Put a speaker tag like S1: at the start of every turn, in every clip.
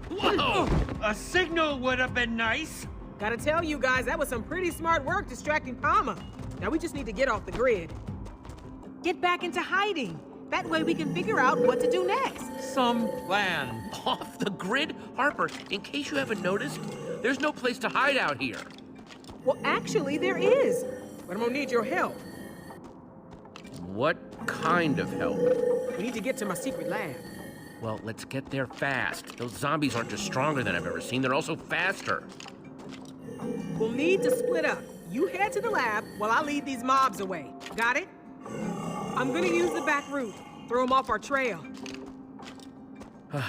S1: Whoa! A signal would have been nice.
S2: Gotta tell you guys, that was some pretty smart work distracting Palma. Now we just need to get off the grid. Get back into hiding. That way we can figure out what to do next.
S1: Some plan.
S3: Off the grid? Harper, in case you haven't noticed, there's no place to hide out here.
S2: Well, actually, there is. But I'm gonna need your help.
S3: What kind of help?
S2: We need to get to my secret lab.
S3: Well, let's get there fast. Those zombies aren't just stronger than I've ever seen, they're also faster.
S2: We'll need to split up. You head to the lab while I lead these mobs away. Got it? I'm gonna use the back route. Throw them off our trail.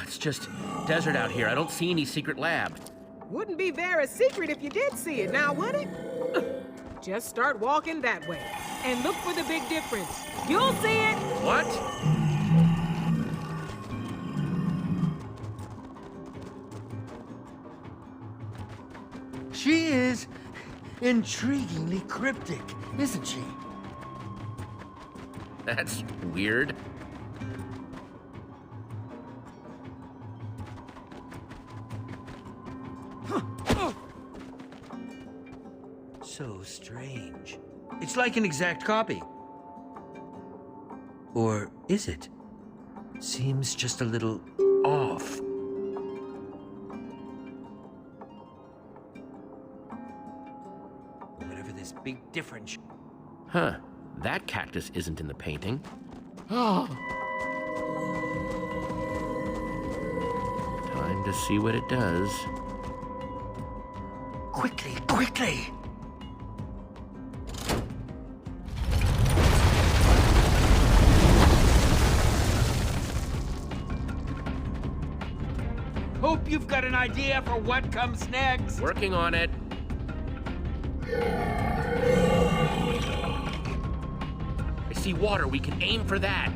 S3: It's just desert out here. I don't see any secret lab.
S2: Wouldn't be very secret if you did see it, now would it? Just start walking that way. And look for the big difference. You'll see it!
S3: What?
S1: She is intriguingly cryptic, isn't she?
S3: That's weird.
S1: So strange. It's like an exact copy. Or is it? Seems just a little off. Whatever this big difference.
S3: Huh. That cactus isn't in the painting.
S1: Oh.
S3: Time to see what it does.
S1: Quickly, quickly! Hope you've got an idea for what comes next.
S3: Working on it. I see water. We can aim for that.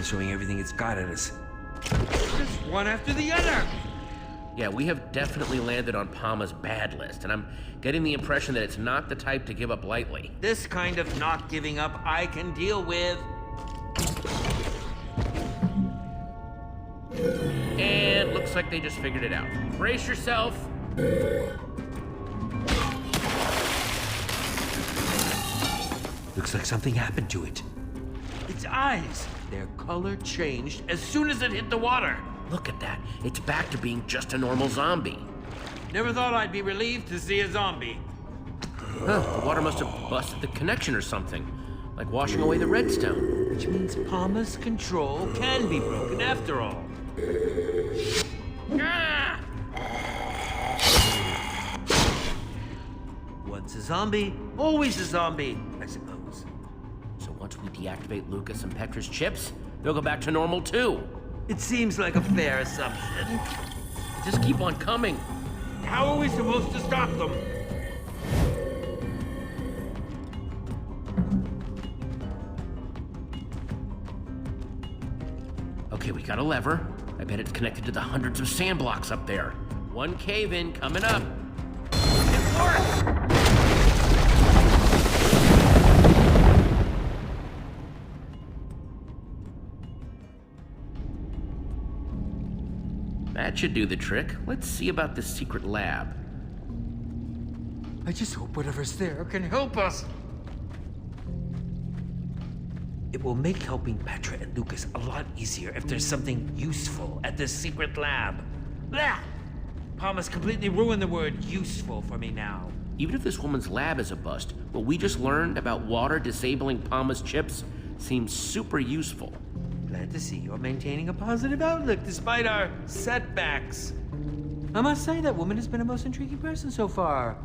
S1: Throwing everything it's got at us. Just one after the other.
S3: Yeah, we have definitely landed on Palma's bad list, and I'm getting the impression that it's not the type to give up lightly.
S1: This kind of not giving up I can deal with.
S3: And looks like they just figured it out. Brace yourself.
S1: Looks like something happened to it. Its eyes. Their color changed as soon as it hit the water.
S3: Look at that. It's back to being just a normal zombie.
S1: Never thought I'd be relieved to see a zombie.
S3: Huh, the water must have busted the connection or something. Like washing away the redstone.
S1: Which means Palma's control can be broken after all.
S3: Ah!
S1: Once a zombie, always a zombie, I suppose.
S3: So once we deactivate Lucas and Petra's chips, they'll go back to normal too.
S1: It seems like a fair assumption.
S3: Just keep on coming.
S1: How are we supposed to stop them?
S3: Okay, we got a lever. I bet it's connected to the hundreds of sand blocks up there. One cave-in coming up. It works! That should do the trick. Let's see about this secret lab.
S1: I just hope whatever's there can help us. It will make helping Petra and Lucas a lot easier if there's something useful at this secret lab. Blah! Palma's completely ruined the word useful for me now.
S3: Even if this woman's lab is a bust, what we just learned about water disabling Palma's chips seems super useful.
S1: Glad to see you're maintaining a positive outlook despite our setbacks. I must say that woman has been a most intriguing person so far.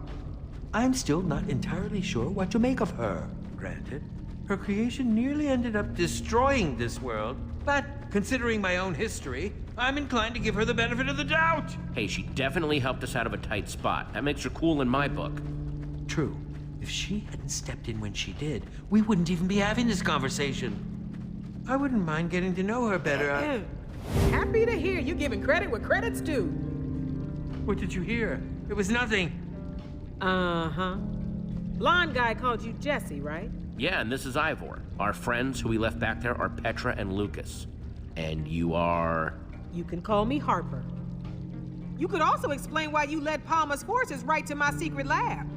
S1: I'm still not entirely sure what to make of her. Granted, her creation nearly ended up destroying this world, but Considering my own history, I'm inclined to give her the benefit of the doubt.
S3: Hey, she definitely helped us out of a tight spot. That makes her cool in my book.
S1: True. If she hadn't stepped in when she did, we wouldn't even be having this conversation. I wouldn't mind getting to know her better.
S2: Happy to hear you giving credit where credit's due.
S1: What did you hear? It was nothing.
S2: Uh-huh. Blonde guy called you Jesse, right?
S3: Yeah, and this is Ivor. Our friends who we left back there are Petra and Lucas. And you are...
S2: You can call me Harper. You could also explain why you led Palmer's forces right to my secret lab.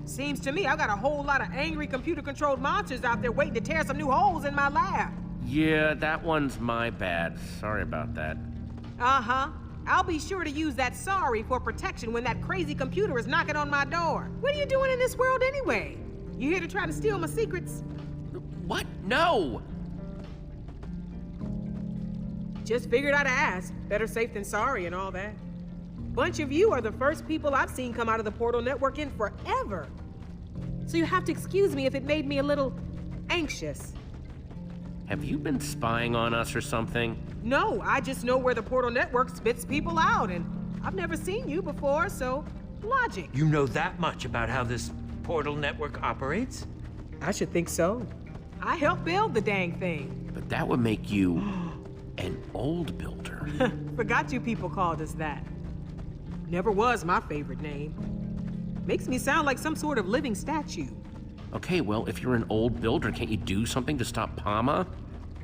S2: Seems to me I got a whole lot of angry computer-controlled monsters out there waiting to tear some new holes in my lab.
S3: Yeah, that one's my bad. Sorry about that.
S2: Uh-huh. I'll be sure to use that sorry for protection when that crazy computer is knocking on my door. What are you doing in this world anyway? You here to try to steal my secrets?
S3: What? No!
S2: Just figured I'd ask. Better safe than sorry and all that. Bunch of you are the first people I've seen come out of the Portal Network in forever. So you have to excuse me if it made me a little anxious.
S3: Have you been spying on us or something?
S2: No, I just know where the Portal Network spits people out, and I've never seen you before, so logic.
S1: You know that much about how this Portal Network operates?
S2: I should think so. I helped build the dang thing.
S3: But that would make you an old builder.
S2: Forgot you people called us that. Never was my favorite name. Makes me sound like some sort of living statue.
S3: Okay, well, if you're an old builder, can't you do something to stop Palma?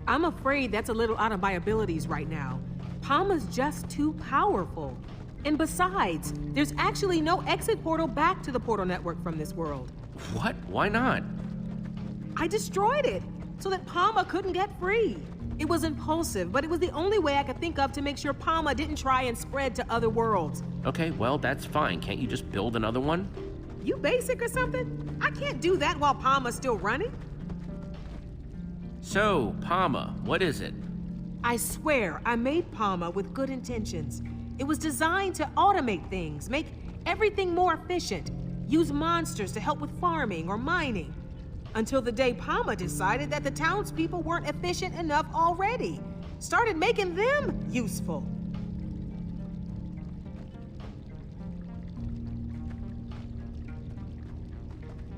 S2: I'm afraid that's a little out of my abilities right now. Palma's just too powerful. And besides, there's actually no exit portal back to the Portal Network from this world.
S3: What? Why not?
S2: I destroyed it so that Palma couldn't get free. It was impulsive, but it was the only way I could think of to make sure Palma didn't try and spread to other worlds.
S3: Okay, well, that's fine. Can't you just build another one?
S2: You basic or something? I can't do that while Palma's still running.
S3: So, Palma, what is it?
S2: I swear I made Palma with good intentions. It was designed to automate things, make everything more efficient, use monsters to help with farming or mining. Until the day Palma decided that the townspeople weren't efficient enough already. Started making them useful.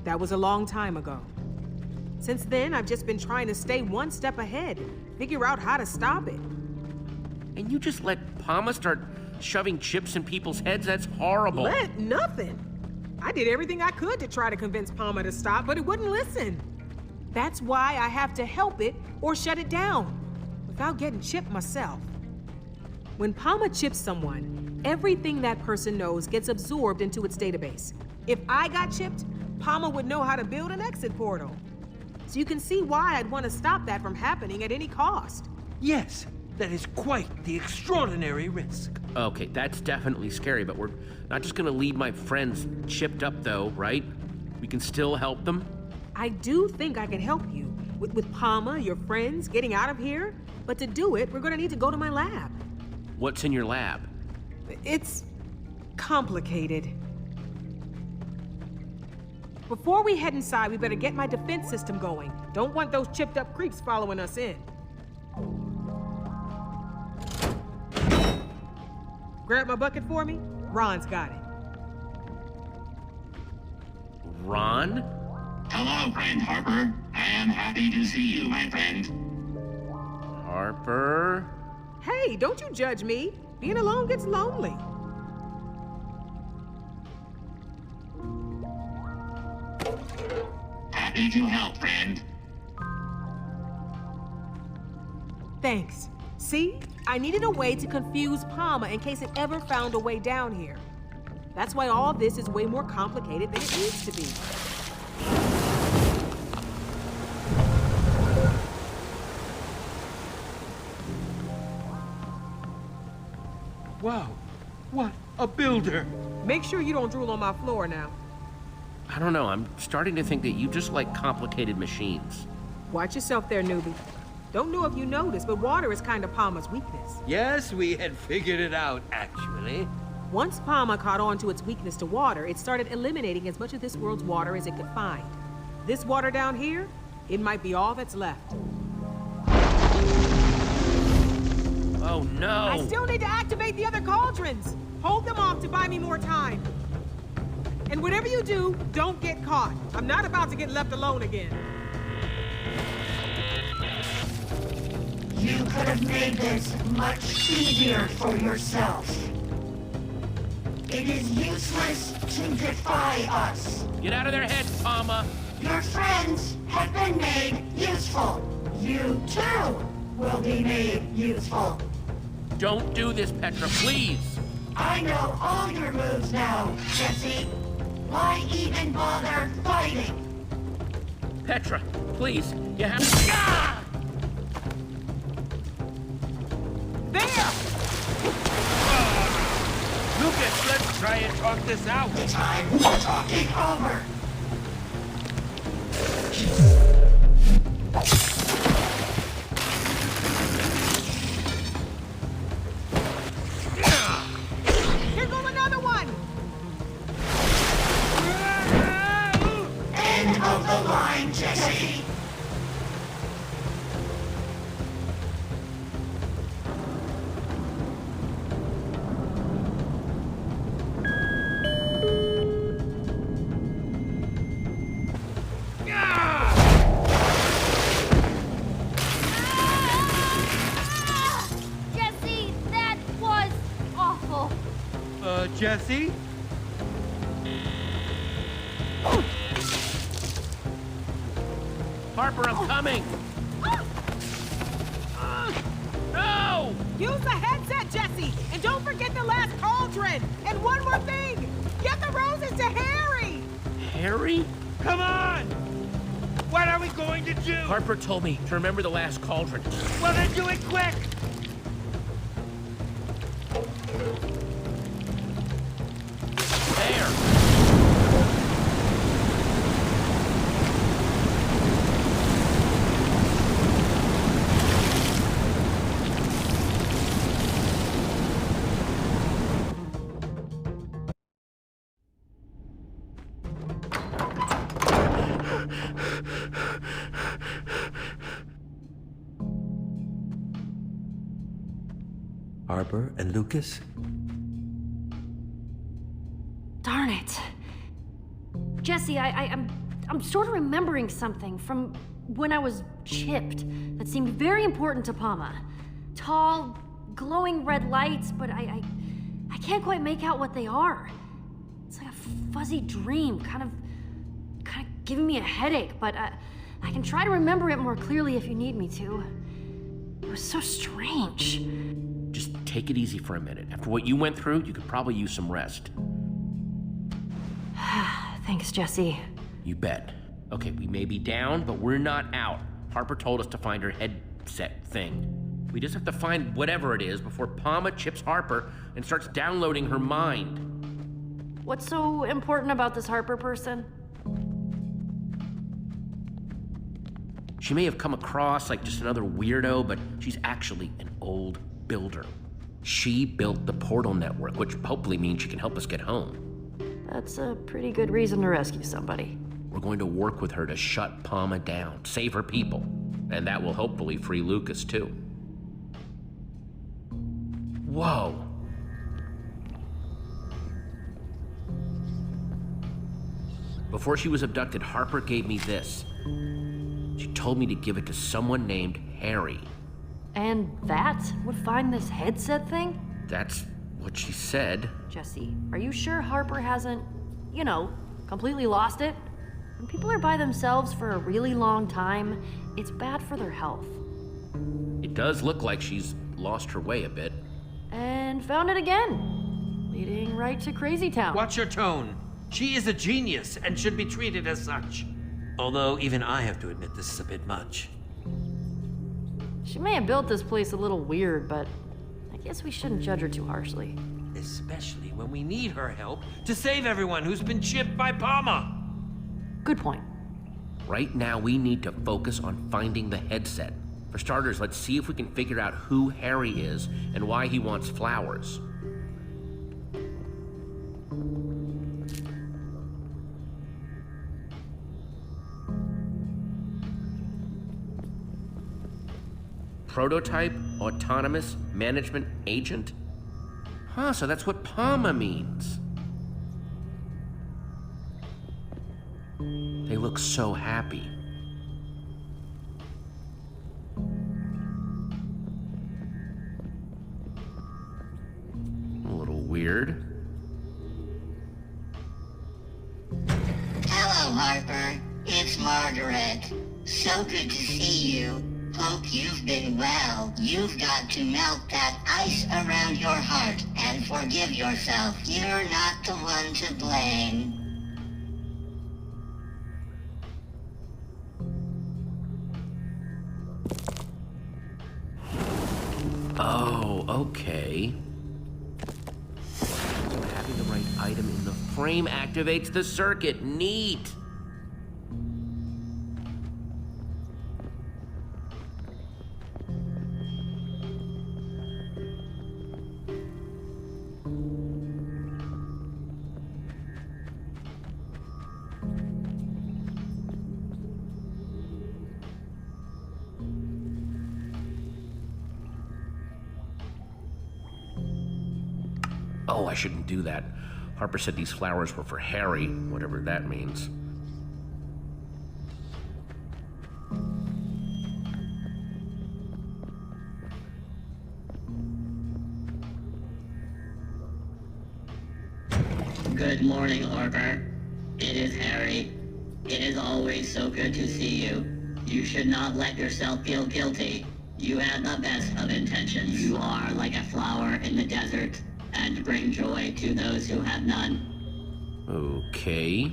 S2: That was a long time ago. Since then, I've just been trying to stay one step ahead, figure out how to stop it.
S3: And you just let Palma start shoving chips in people's heads? That's horrible.
S2: Let nothing. I did everything I could to try to convince Palma to stop, but it wouldn't listen. That's why I have to help it or shut it down, without getting chipped myself. When Palma chips someone, everything that person knows gets absorbed into its database. If I got chipped, Palma would know how to build an exit portal. So you can see why I'd want to stop that from happening at any cost.
S1: Yes, that is quite the extraordinary risk.
S3: Okay, that's definitely scary, but we're not just gonna leave my friends chipped up though, right? We can still help them?
S2: I do think I can help you. With Palma, your friends, getting out of here. But to do it, we're gonna need to go to my lab.
S3: What's in your lab?
S2: It's complicated. Before we head inside, we better get my defense system going. Don't want those chipped up creeps following us in. Grab my bucket for me. Ron's got it.
S3: Ron?
S4: Hello, friend Harper. I am happy to see you, my friend.
S3: Harper?
S2: Hey, don't you judge me. Being alone gets lonely.
S4: Happy to help, friend.
S2: Thanks. See? I needed a way to confuse Palma in case it ever found a way down here. That's why all this is way more complicated than it needs to be.
S1: Wow, what a builder!
S2: Make sure you don't drool on my floor now.
S3: I don't know, I'm starting to think that you just like complicated machines.
S2: Watch yourself there, newbie. Don't know if you noticed, but water is kind of Palma's weakness.
S1: Yes, we had figured it out, actually.
S2: Once Palma caught on to its weakness to water, it started eliminating as much of this world's water as it could find. This water down here, it might be all that's left.
S3: Oh no!
S2: I still need to activate the other cauldrons. Hold them off to buy me more time. And whatever you do, don't get caught. I'm not about to get left alone again.
S5: You could have made this much easier for yourself. It is useless to defy us.
S3: Get out of their heads, Palma!
S5: Your friends have been made useful. You too will be made useful.
S3: Don't do this, Petra, please!
S5: I know all your moves now, Jesse. Why even bother fighting?
S3: Petra, please, you have to... Ah!
S2: There!
S1: Lucas, let's try and talk this out.
S5: The time for talking over.
S2: Here goes another one!
S5: End of the line, Jesse.
S6: Jesse, that was awful.
S1: Jesse?
S3: Harper, I'm coming! No!
S2: Use the headset, Jesse! And don't forget the last cauldron! And one more thing! Get the roses to Harry!
S3: Harry?
S1: Come on! What are we going to do?
S3: Harper told me to remember the last cauldron.
S1: Well, then do it quick!
S3: There!
S1: Harper and Lucas?
S6: Darn it. Jesse, I'm sort of remembering something from when I was chipped that seemed very important to Palma. Tall, glowing red lights, but I can't quite make out what they are. It's like a fuzzy dream, kind of giving me a headache, but I can try to remember it more clearly if you need me to. It was so strange.
S3: Just take it easy for a minute. After what you went through, you could probably use some rest.
S6: Thanks, Jesse.
S3: You bet. Okay, we may be down, but we're not out. Harper told us to find her headset thing. We just have to find whatever it is before Palma chips Harper and starts downloading her mind.
S6: What's so important about this Harper person?
S3: She may have come across like just another weirdo, but she's actually an old builder. She built the portal network, which hopefully means she can help us get home.
S6: That's a pretty good reason to rescue somebody.
S3: We're going to work with her to shut Palma down, save her people, and that will hopefully free Lucas too. Whoa. Before she was abducted, Harper gave me this. She told me to give it to someone named Harry.
S6: And that would find this headset thing?
S3: That's what she said.
S6: Jesse, are you sure Harper hasn't, completely lost it? When people are by themselves for a really long time, it's bad for their health.
S3: It does look like she's lost her way a bit.
S6: And found it again, leading right to Crazy Town.
S1: Watch your tone. She is a genius and should be treated as such. Although even I have to admit this is a bit much.
S6: She may have built this place a little weird, but I guess we shouldn't judge her too harshly.
S1: Especially when we need her help to save everyone who's been chipped by Palma.
S6: Good point.
S3: Right now, we need to focus on finding the headset. For starters, let's see if we can figure out who Harry is and why he wants flowers. Prototype, autonomous, management agent? Huh, so that's what PAMA means. They look so happy. A little weird.
S5: Hello, Harper. It's Margaret. So good to see you. Hope you've been well. You've got to melt that ice around your heart and forgive yourself. You're not the one to blame.
S3: Oh, okay. So having the right item in the frame activates the circuit. Neat! Oh, I shouldn't do that. Harper said these flowers were for Harry, whatever that means.
S7: Good morning, Harper. It is Harry. It is always so good to see you. You should not let yourself feel guilty. You had the best of intentions. You are like a flower in the desert, and bring joy to those who have none.
S3: Okay.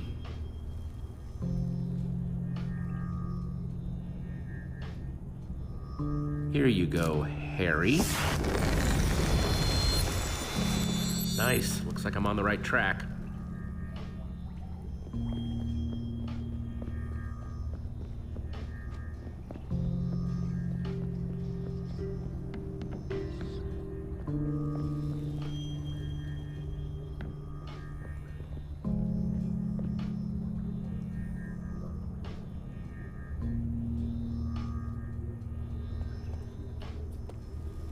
S3: Here you go, Harry. Nice. Looks like I'm on the right track.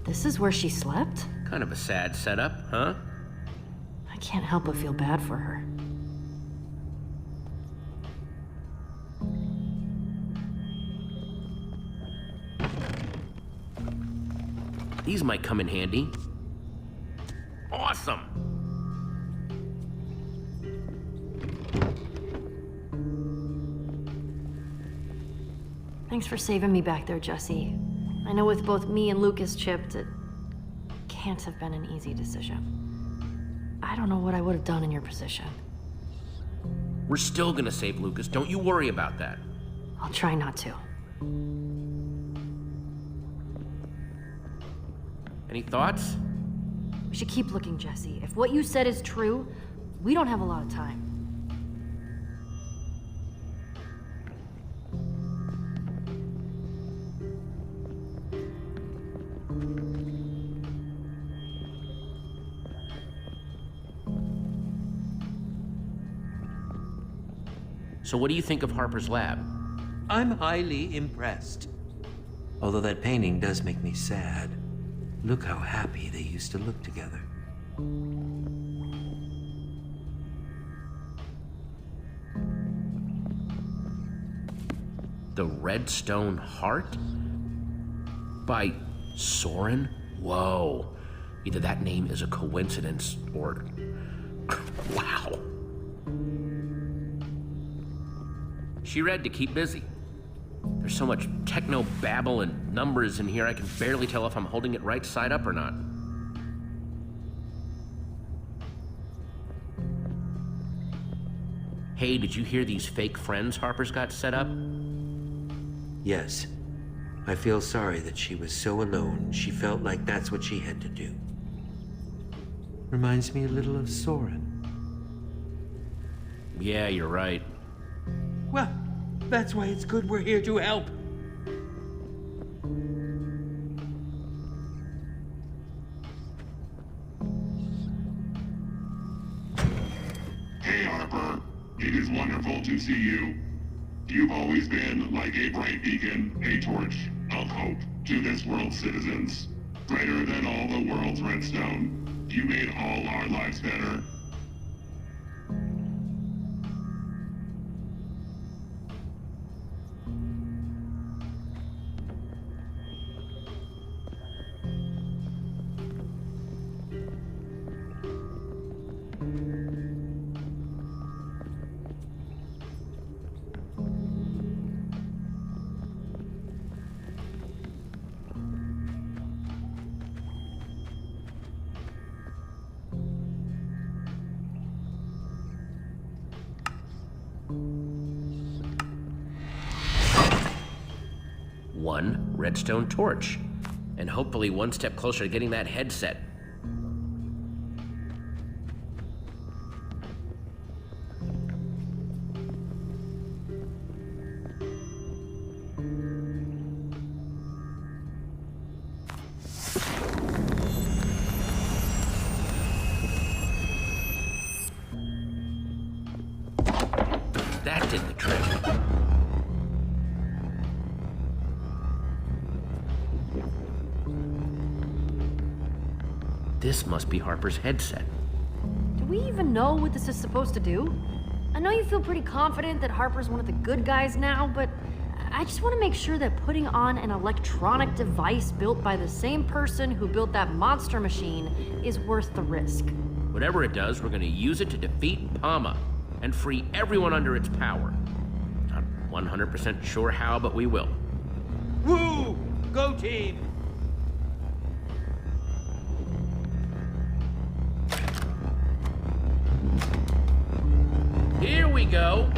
S6: This is where she slept?
S3: Kind of a sad setup, huh?
S6: I can't help but feel bad for her.
S3: These might come in handy. Awesome!
S6: Thanks for saving me back there, Jesse. I know with both me and Lucas chipped, it can't have been an easy decision. I don't know what I would have done in your position.
S3: We're still gonna save Lucas, don't you worry about that.
S6: I'll try not to.
S3: Any thoughts?
S6: We should keep looking, Jesse. If what you said is true, we don't have a lot of time.
S3: So what do you think of Harper's lab?
S1: I'm highly impressed. Although that painting does make me sad. Look how happy they used to look together.
S3: The Redstone Heart? By Soren? Whoa. Either that name is a coincidence or... Wow. She read to keep busy. There's so much techno babble and numbers in here, I can barely tell if I'm holding it right side up or not. Hey, did you hear these fake friends Harper's got set up?
S1: Yes. I feel sorry that she was so alone, she felt like that's what she had to do. Reminds me a little of Soren.
S3: Yeah, you're right.
S1: Well, that's why it's good we're here to help.
S4: Hey, Harper. It is wonderful to see you. You've always been like a bright beacon, a torch of hope To this world's citizens, greater than all the world's redstone, you made all our lives better.
S3: One redstone torch, and hopefully one step closer to getting that headset. That did the trick. This must be Harper's headset.
S6: Do we even know what this is supposed to do? I know you feel pretty confident that Harper's one of the good guys now, but I just want to make sure that putting on an electronic device built by the same person who built that monster machine is worth the risk.
S3: Whatever it does, we're going to use it to defeat Pama and free everyone under its power. Not 100% sure how, but we will.
S1: Woo! Go team!
S3: Here we go.